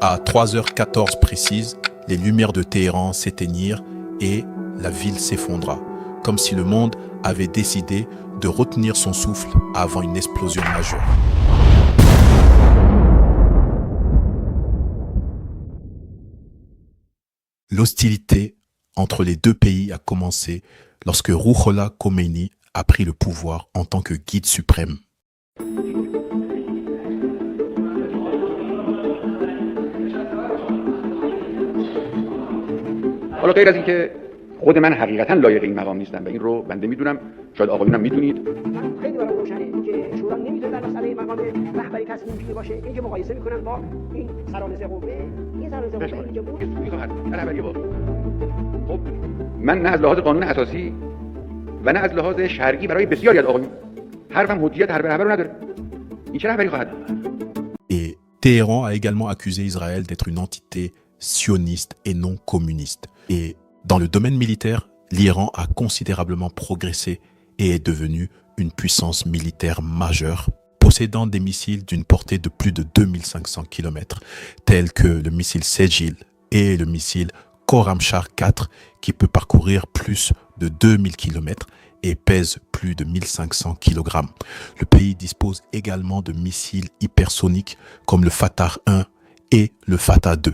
À 3h14 précises, les lumières de Téhéran s'éteignirent et la ville s'effondra, comme si le monde avait décidé de retenir son souffle avant une explosion majeure. L'hostilité entre les deux pays a commencé lorsque Rouhollah Khomeini a pris le pouvoir en tant que guide suprême. حالا غیر از اینکه خود من حقیقتا لایق این مقام نیستم و این رو بنده میدونم، شاید آقایونم میدونید. خیلی برام روشنه که شورا نمیتونه در مسئله مقام رهبری تصمیم گیری باشه. این که مقایسه میکنن با این سرانزه قوه، این سرانزه قوه اینجا بود. میخواهد رهبری واقعی. خب من نه از لحاظ قانون اساسی و نه از لحاظ شرعی برای بسیاری از آقایون حرفم حجیت حرف رهبر رو نداره. این چه رهبری خواهد؟ Et Téhéran a également accusé Israël d'être une entité sioniste et non communiste. Et dans le domaine militaire, l'Iran a considérablement progressé et est devenu une puissance militaire majeure, possédant des missiles d'une portée de plus de 2500 km, tels que le missile Sejil et le missile Khorramshahr 4, qui peut parcourir plus de 2000 km et pèse plus de 1500 kg. Le pays dispose également de missiles hypersoniques comme le Fatah 1 et le Fatah 2.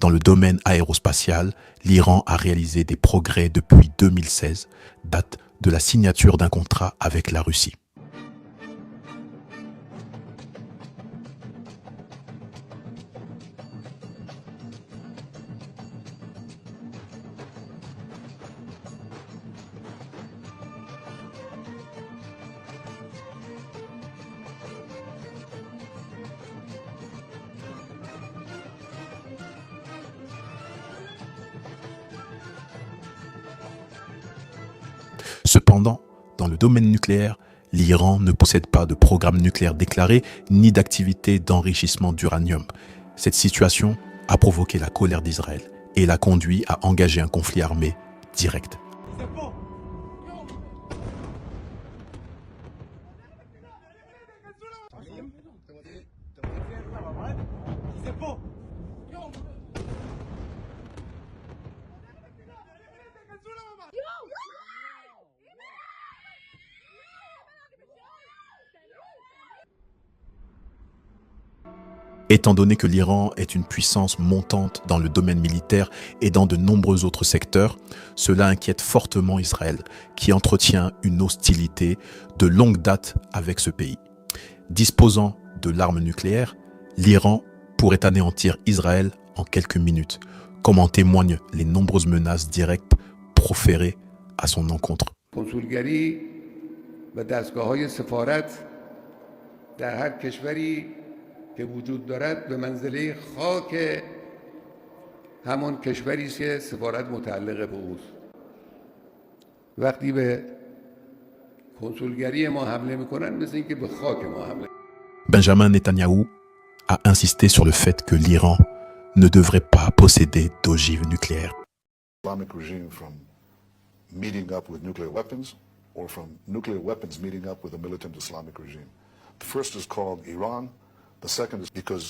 Dans le domaine aérospatial, l'Iran a réalisé des progrès depuis 2016, date de la signature d'un contrat avec la Russie. Cependant, dans le domaine nucléaire, l'Iran ne possède pas de programme nucléaire déclaré ni d'activité d'enrichissement d'uranium. Cette situation a provoqué la colère d'Israël et l'a conduit à engager un conflit armé direct. Étant donné que l'Iran est une puissance montante dans le domaine militaire et dans de nombreux autres secteurs, cela inquiète fortement Israël, qui entretient une hostilité de longue date avec ce pays. Disposant de l'arme nucléaire, l'Iran pourrait anéantir Israël en quelques minutes, comme en témoignent les nombreuses menaces directes proférées à son encontre. که وجود دارد به منزله خاک همان کشوری است که سفارت متعلق به اوست. وقتی به کنسولگری ما حمله میکنن مثل اینکه به خاک ما حمله. Benjamin Netanyahou a insisté sur le fait que l'Iran ne devrait pas posséder d'ogives nucléaires. Islamic regime from meeting up with nuclear weapons or from nuclear weapons meeting up with a militant Islamic regime. The first is called Iran. The second is because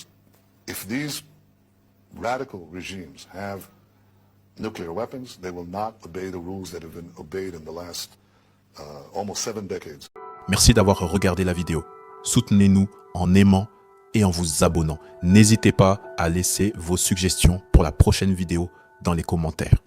if these radical regimes have nuclear weapons, they will not obey the rules that have been obeyed in the last almost 7 decades. Merci d'avoir regardé la vidéo. Soutenez-nous en aimant et en vous abonnant. N'hésitez pas à laisser vos suggestions pour la prochaine vidéo dans les commentaires.